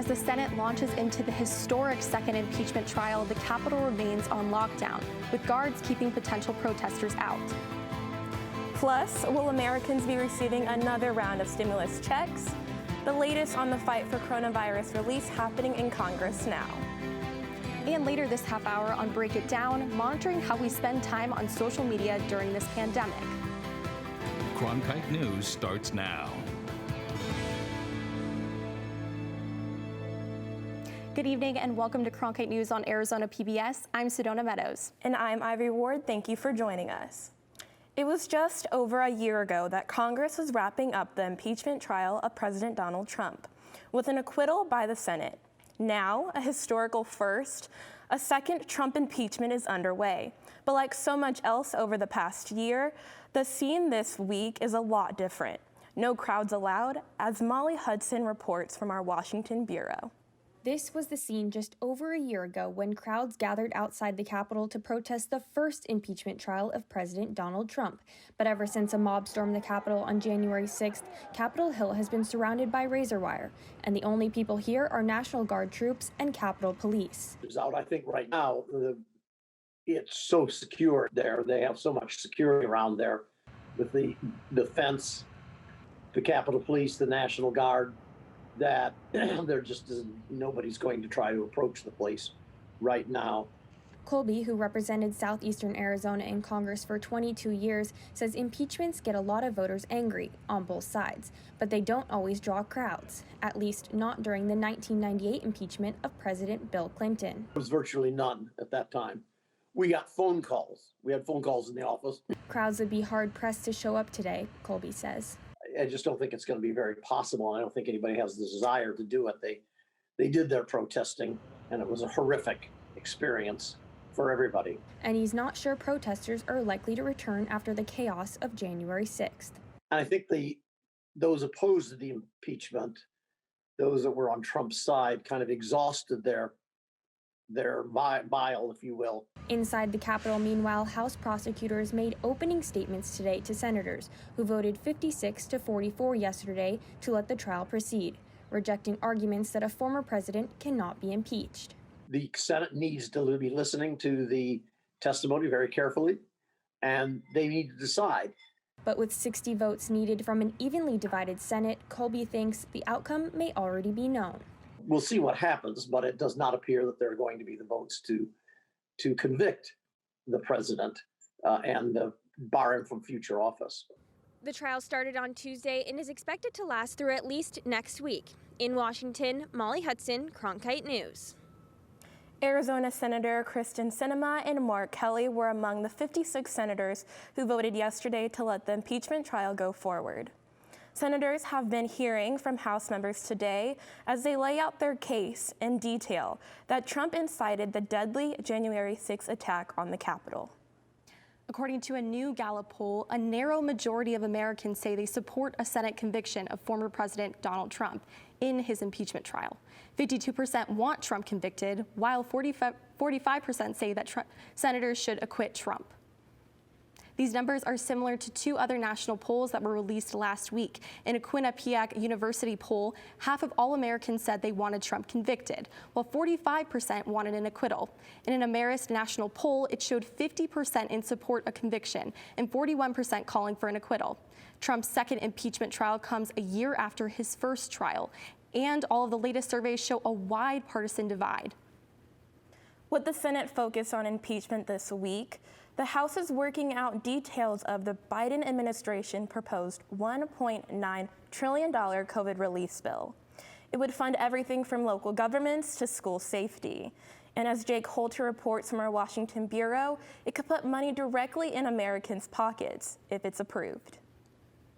the Senate launches into the historic second impeachment trial, the Capitol remains on lockdown, with guards keeping potential protesters out. Plus, will Americans be receiving another round of stimulus checks? The latest on the fight for coronavirus relief happening in Congress now. And later this half hour on Break It Down, monitoring how we spend time on social media during this pandemic. Cronkite News starts now. Good evening and welcome to Cronkite News on Arizona PBS. I'm SEDONA Meadows. And I'm Ivy Ward. Thank you for joining us. It was just over a year ago that Congress was wrapping up the impeachment trial of President Donald Trump, with an acquittal by the Senate. Now, a historical first, a second Trump impeachment is underway. But like so much else over the past year, the scene this week is a lot different. No crowds allowed, as Molly Hudson reports from our Washington bureau. This was the scene just over a year ago when crowds gathered outside the Capitol to protest the first impeachment trial of President Donald Trump. But ever since a mob stormed the Capitol on January 6th, Capitol Hill has been surrounded by razor wire, and the only people here are National Guard troops and Capitol Police. I think right now, it's so secure there. They have so much security around there with the fence, the Capitol Police, the National Guard, that there just isn't, nobody's going to try to approach the place right now. Colby, who represented southeastern Arizona in Congress for 22 years, says impeachments get a lot of voters angry on both sides, but they don't always draw crowds, at least not during the 1998 impeachment of President Bill Clinton. There was virtually none at that time. We got phone calls. We had phone calls in the office. Crowds would be hard-pressed to show up today, Colby says. I just don't think it's going to be very possible. I don't think anybody has the desire to do it. They did their protesting, and it was a horrific experience for everybody. And he's not sure protesters are likely to return after the chaos of January 6th. And I think those opposed to the impeachment, those that were on Trump's side, kind of exhausted their bile, if you will. Inside the Capitol, meanwhile, House prosecutors made opening statements today to senators who voted 56-44 yesterday to let the trial proceed, rejecting arguments that a former president cannot be impeached. The Senate needs to be listening to the testimony very carefully, and they need to decide. But with 60 votes needed from an evenly divided Senate, Colby thinks the outcome may already be known. We'll see what happens, but it does not appear that there are going to be the votes to convict the president and bar him from future office. The trial started on Tuesday and is expected to last through at least next week. In Washington, Molly Hudson, Cronkite News. Arizona Senator Kristen Sinema and Mark Kelly were among the 56 senators who voted yesterday to let the impeachment trial go forward. Senators have been hearing from House members today as they lay out their case in detail that Trump incited the deadly January 6th attack on the Capitol. According to a new Gallup poll, a narrow majority of Americans say they support a Senate conviction of former President Donald Trump in his impeachment trial. 52% want Trump convicted, while 45% say that senators should acquit Trump. These numbers are similar to two other national polls that were released last week. In a Quinnipiac University poll, half of all Americans said they wanted Trump convicted, while 45% wanted an acquittal. In an Ameris national poll, it showed 50% in support of conviction and 41% calling for an acquittal. Trump's second impeachment trial comes a year after his first trial, and all of the latest surveys show a wide partisan divide. With the Senate focused on impeachment this week, the House is working out details of the Biden administration proposed $1.9 trillion COVID relief bill. It would fund everything from local governments to school safety. And as Jake Holter reports from our Washington bureau, it could put money directly in Americans' pockets if it's approved.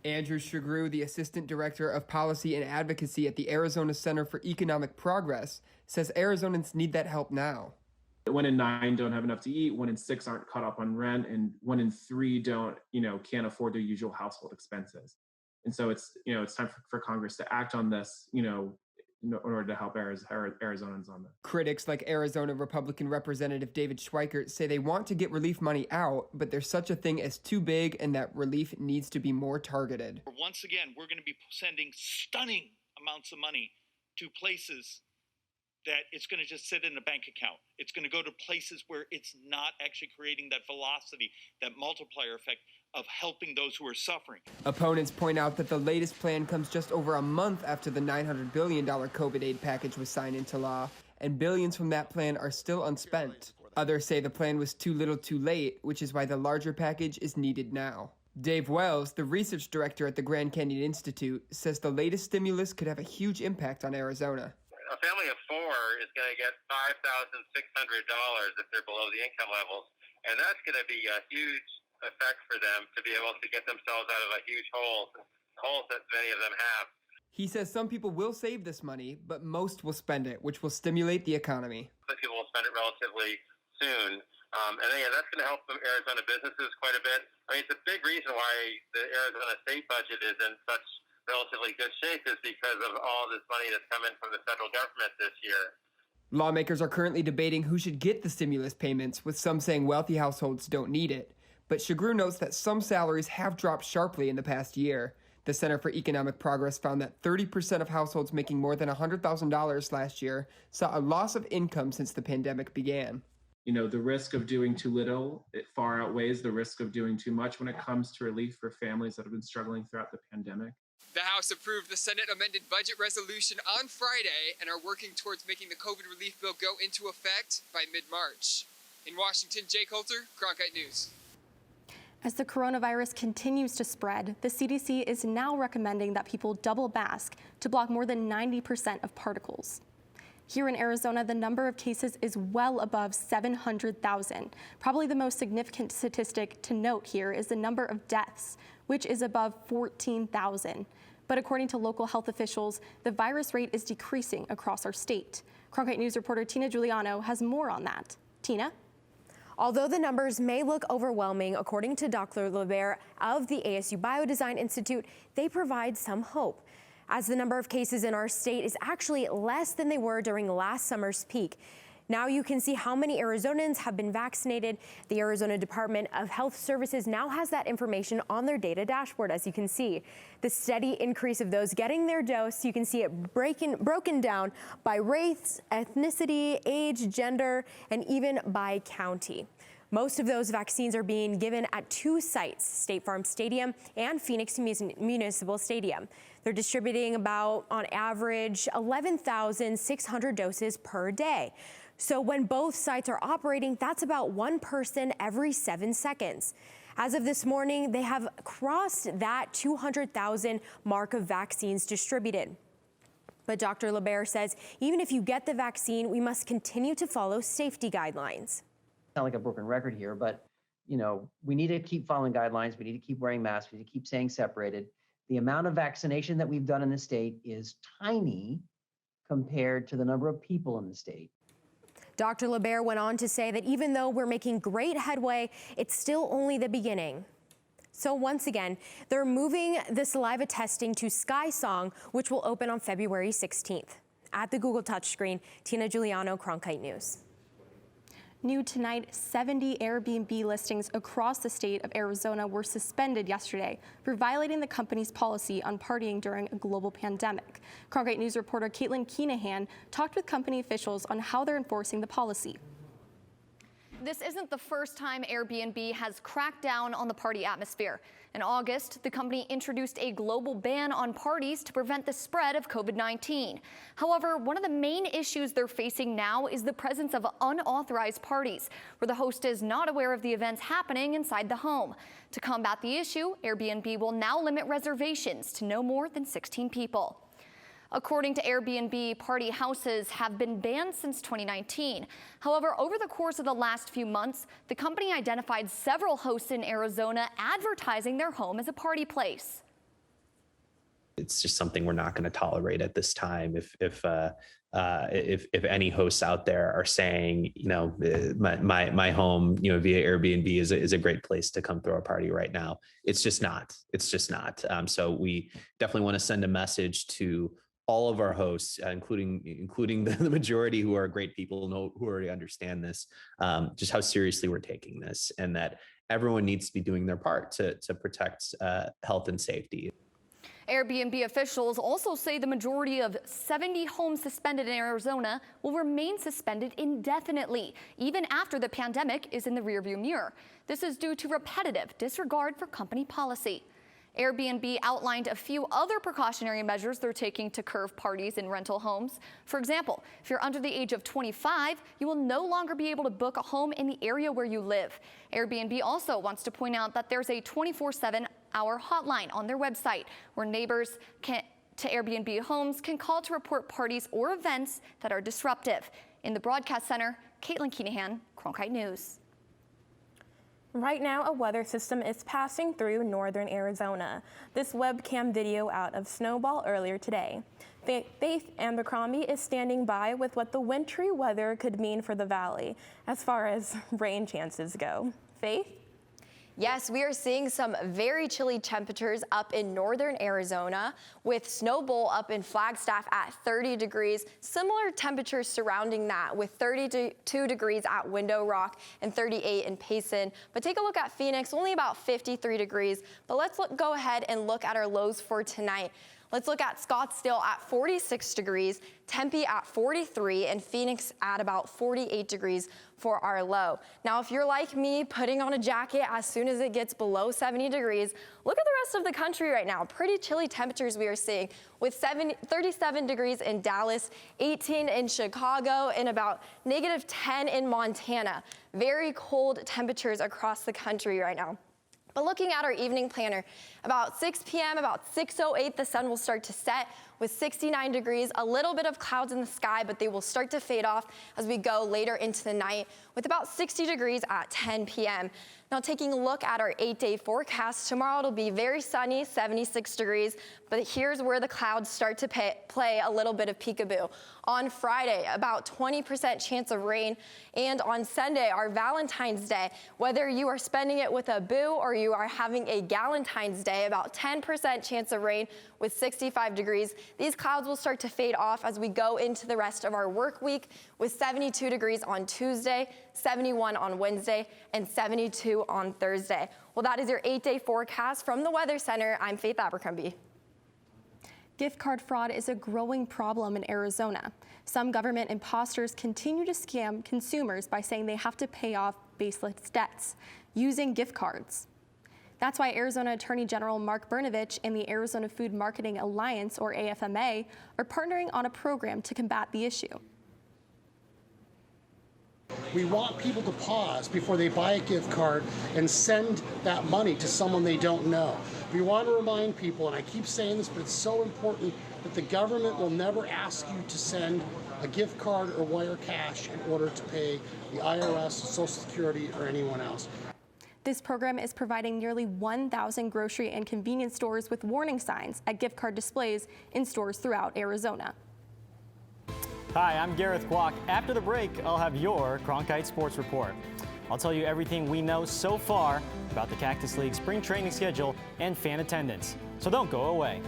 Andrew Shagru, the Assistant Director of Policy and Advocacy at the Arizona Center for Economic Progress, says Arizonans need that help now. 1 in 9 don't have enough to eat, 1 in 6 aren't caught up on rent, and 1 in 3 can't afford their usual household expenses. And so it's time for Congress to act on this, in order to help Arizonans on this. Critics like Arizona Republican Representative David Schweikert say they want to get relief money out, but there's such a thing as too big and that relief needs to be more targeted. Once again, we're going to be sending stunning amounts of money to places that it's going to just sit in a bank account. It's going to go to places where it's not actually creating that velocity, that multiplier effect of helping those who are suffering. Opponents point out that the latest plan comes just over a month after the $900 billion COVID aid package was signed into law, and billions from that plan are still unspent. Others say the plan was too little too late, which is why the larger package is needed now. Dave Wells, the research director at the Grand Canyon Institute, says the latest stimulus could have a huge impact on Arizona. A family of four is going to get $5,600 if they're below the income levels, and that's going to be a huge effect for them to be able to get themselves out of a huge hole that many of them have. He says some people will save this money, but most will spend it, which will stimulate the economy. Some people will spend it relatively soon, and yeah, that's going to help Arizona businesses quite a bit. I mean, it's a big reason why the Arizona state budget is in such relatively good shape is because of all this money that's come in from the federal government this year. Lawmakers are currently debating who should get the stimulus payments, with some saying wealthy households don't need it. But Shagru notes that some salaries have dropped sharply in the past year. The Center for Economic Progress found that 30% of households making more than $100,000 last year saw a loss of income since the pandemic began. You know, the risk of doing too little, it far outweighs the risk of doing too much when it comes to relief for families that have been struggling throughout the pandemic. The House approved the Senate amended budget resolution on Friday and are working towards making the COVID relief bill go into effect by mid-March. In Washington, Jay Coulter, Cronkite News. As the coronavirus continues to spread, the CDC is now recommending that people double mask to block more than 90% of particles. Here in Arizona, the number of cases is well above 700,000. Probably the most significant statistic to note here is the number of deaths, which is above 14,000. But according to local health officials, the virus rate is decreasing across our state. Cronkite News reporter Tina Giuliano has more on that. Tina? Although the numbers may look overwhelming, according to Dr. LeBert of the ASU Biodesign Institute, they provide some hope, as the number of cases in our state is actually less than they were during last summer's peak. Now you can see how many Arizonans have been vaccinated. The Arizona Department of Health Services now has that information on their data dashboard, as you can see. The steady increase of those getting their dose, you can see it broken down by race, ethnicity, age, gender, and even by county. Most of those vaccines are being given at two sites, State Farm Stadium and Phoenix Municipal Stadium. They're distributing about, on average, 11,600 doses per day. So when both sites are operating, that's about one person every 7 seconds. As of this morning, they have crossed that 200,000 mark of vaccines distributed. But Dr. LeBert says even if you get the vaccine, we must continue to follow safety guidelines. Sound like a broken record here, but we need to keep following guidelines. We need to keep wearing masks. We need to keep staying separated. The amount of vaccination that we've done in the state is tiny compared to the number of people in the state. Dr. LeBert went on to say that even though we're making great headway, it's still only the beginning. So once again, they're moving the saliva testing to Sky Song, which will open on February 16th. At the Google touchscreen, Tina Giuliano, Cronkite News. New tonight, 70 Airbnb listings across the state of Arizona were suspended yesterday for violating the company's policy on partying during a global pandemic. Cronkite News reporter Caitlin Keenahan talked with company officials on how they're enforcing the policy. This isn't the first time Airbnb has cracked down on the party atmosphere. In August, the company introduced a global ban on parties to prevent the spread of COVID-19. However, one of the main issues they're facing now is the presence of unauthorized parties, where the host is not aware of the events happening inside the home. To combat the issue, Airbnb will now limit reservations to no more than 16 people. According to Airbnb, party houses have been banned since 2019. However, over the course of the last few months, the company identified several hosts in Arizona advertising their home as a party place. It's just something we're not going to tolerate at this time. If any hosts out there are saying, my home, via Airbnb is a great place to come throw a party right now, it's just not. So we definitely want to send a message to all of our hosts, including the majority who are great people who already understand this, just how seriously we're taking this, and that everyone needs to be doing their part to protect health and safety. Airbnb officials also say the majority of 70 homes suspended in Arizona will remain suspended indefinitely, even after the pandemic is in the rearview mirror. This is due to repetitive disregard for company policy. Airbnb outlined a few other precautionary measures they're taking to curb parties in rental homes. For example, if you're under the age of 25, you will no longer be able to book a home in the area where you live. Airbnb also wants to point out that there's a 24/7-hour hotline on their website where neighbors to Airbnb homes can call to report parties or events that are disruptive. In the broadcast center, Caitlin Keenahan, Cronkite News. Right now, a weather system is passing through northern Arizona. This webcam video out of Snowball earlier today. Faith Abercrombie is standing by with what the wintry weather could mean for the valley as far as rain chances go. Faith? Yes, we are seeing some very chilly temperatures up in northern Arizona, with Snowbowl up in Flagstaff at 30 degrees. Similar temperatures surrounding that, with 32 degrees at Window Rock and 38 in Payson. But take a look at Phoenix, only about 53 degrees. But let's go ahead and look at our lows for tonight. Let's look at Scottsdale at 46 degrees, Tempe at 43, and Phoenix at about 48 degrees for our low. Now, if you're like me, putting on a jacket as soon as it gets below 70 degrees, look at the rest of the country right now. Pretty chilly temperatures we are seeing, with 37 degrees in Dallas, 18 in Chicago, and about -10 in Montana. Very cold temperatures across the country right now. But looking at our evening planner, about 6 p.m., about 6:08, the sun will start to set with 69 degrees, a little bit of clouds in the sky, but they will start to fade off as we go later into the night with about 60 degrees at 10 p.m. Now, taking a look at our 8-day forecast, tomorrow it'll be very sunny, 76 degrees, but here's where the clouds start to play a little bit of peekaboo. On Friday, about 20% chance of rain, and on Sunday, our Valentine's Day, whether you are spending it with a boo or you are having a Galentine's Day, about 10% chance of rain with 65 degrees. These clouds will start to fade off as we go into the rest of our work week, with 72 degrees on Tuesday, 71 on Wednesday, and 72 on Thursday. Well, that is your 8-day forecast from the Weather Center. I'm Faith Abercrombie. Gift card fraud is a growing problem in Arizona. Some government imposters continue to scam consumers by saying they have to pay off baseless debts using gift cards. That's why Arizona Attorney General Mark Brnovich and the Arizona Food Marketing Alliance, or AFMA, are partnering on a program to combat the issue. We want people to pause before they buy a gift card and send that money to someone they don't know. We want to remind people, and I keep saying this, but it's so important, that the government will never ask you to send a gift card or wire cash in order to pay the IRS, Social Security, or anyone else. This program is providing nearly 1,000 grocery and convenience stores with warning signs at gift card displays in stores throughout Arizona. Hi, I'm Gareth KWOK. After the break, I'll have your Cronkite Sports Report. I'll tell you everything we know so far about the Cactus League spring training schedule and fan attendance. So don't go away.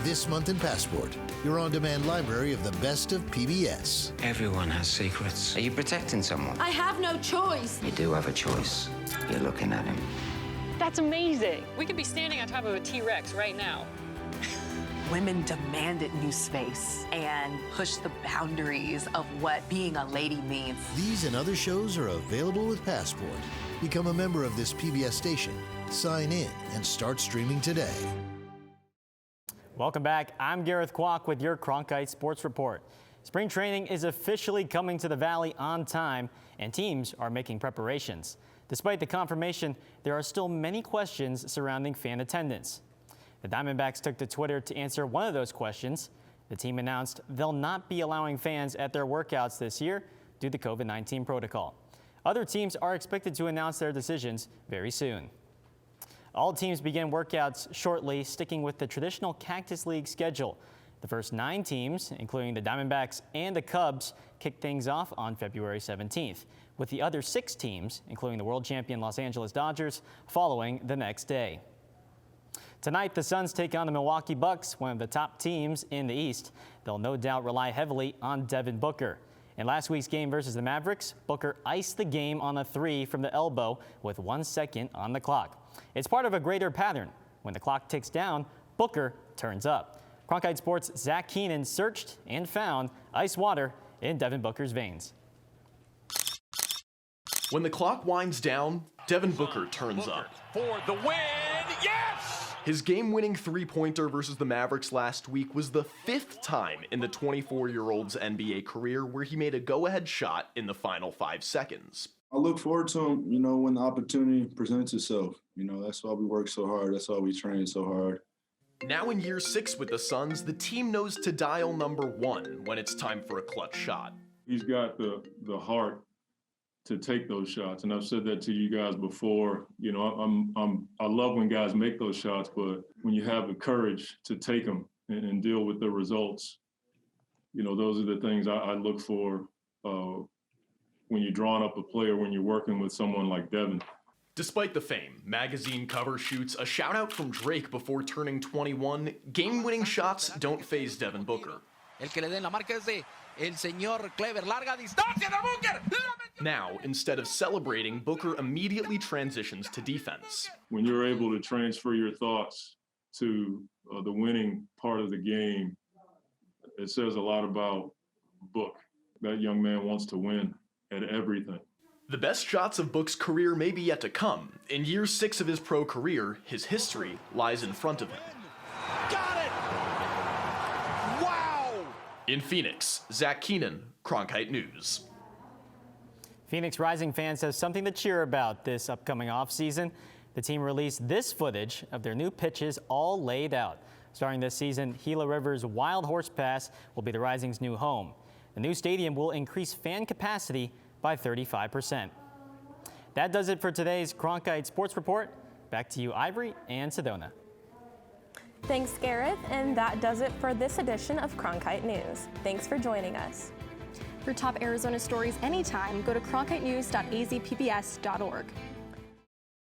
This month in Passport, your on-demand library of the best of PBS. Everyone has secrets. Are you protecting someone? I have no choice. You do have a choice. You're looking at him. That's amazing. We could be standing on top of a T-Rex right now. Women demanded new space and pushed the boundaries of what being a lady means. These and other shows are available with Passport. Become a member of this PBS station, sign in, and start streaming today. Welcome back. I'm Gareth KWOK with your Cronkite Sports Report. Spring training is officially coming to the Valley on time, and teams are making preparations. Despite the confirmation, there are still many questions surrounding fan attendance. The Diamondbacks took to Twitter to answer one of those questions. The team announced they'll not be allowing fans at their workouts this year due to COVID-19 protocol. Other teams are expected to announce their decisions very soon. All teams begin workouts shortly, sticking with the traditional Cactus League schedule. The first 9 teams, including the Diamondbacks and the Cubs, kick things off on February 17th, with the other 6 teams, including the world champion Los Angeles Dodgers, following the next day. Tonight, the Suns take on the Milwaukee Bucks, one of the top teams in the East. They'll no doubt rely heavily on Devin Booker. In last week's game versus the Mavericks, Booker iced the game on a 3 from the elbow with 1 second on the clock. It's part of a greater pattern. When the clock ticks down, Booker turns up. Cronkite Sports' Zach Keenan searched and found ice water in Devin Booker's veins. When the clock winds down, Devin Booker turns up. For the win, yes! His game-winning three-pointer versus the Mavericks last week was the 5th time in the 24-year-old's NBA career where he made a go-ahead shot in the final 5 seconds. I look forward to him, when the opportunity presents itself. That's why we work so hard. That's why we train so hard. Now in year 6 with the Suns, the team knows to dial number 1 when it's time for a clutch shot. He's got the heart to take those shots, and I've said that to you guys before. I love when guys make those shots, but when you have the courage to take them and deal with the results, those are the things I look for when you're drawing up a player, when you're working with someone like Devin. Despite the fame, magazine cover shoots, a shout-out from Drake before turning 21, game-winning shots don't faze Devin Booker. Now, instead of celebrating, Booker immediately transitions to defense. When you're able to transfer your thoughts to the winning part of the game, it says a lot about Book. That young man wants to win at everything. The best shots of Book's career may be yet to come. In year 6 of his pro career, his history lies in front of him. Got it! Wow! In Phoenix, Zach Keenan, Cronkite News. Phoenix Rising fans have something to cheer about this upcoming offseason. The team released this footage of their new pitches all laid out. Starting this season, Gila River's Wild Horse Pass will be the Rising's new home. The new stadium will increase fan capacity by 35%. That does it for today's Cronkite Sports Report. Back to you, Ivory and Sedona. Thanks, Gareth, and that does it for this edition of Cronkite News. Thanks for joining us. For top Arizona stories anytime, go to cronkitenews.azpbs.org.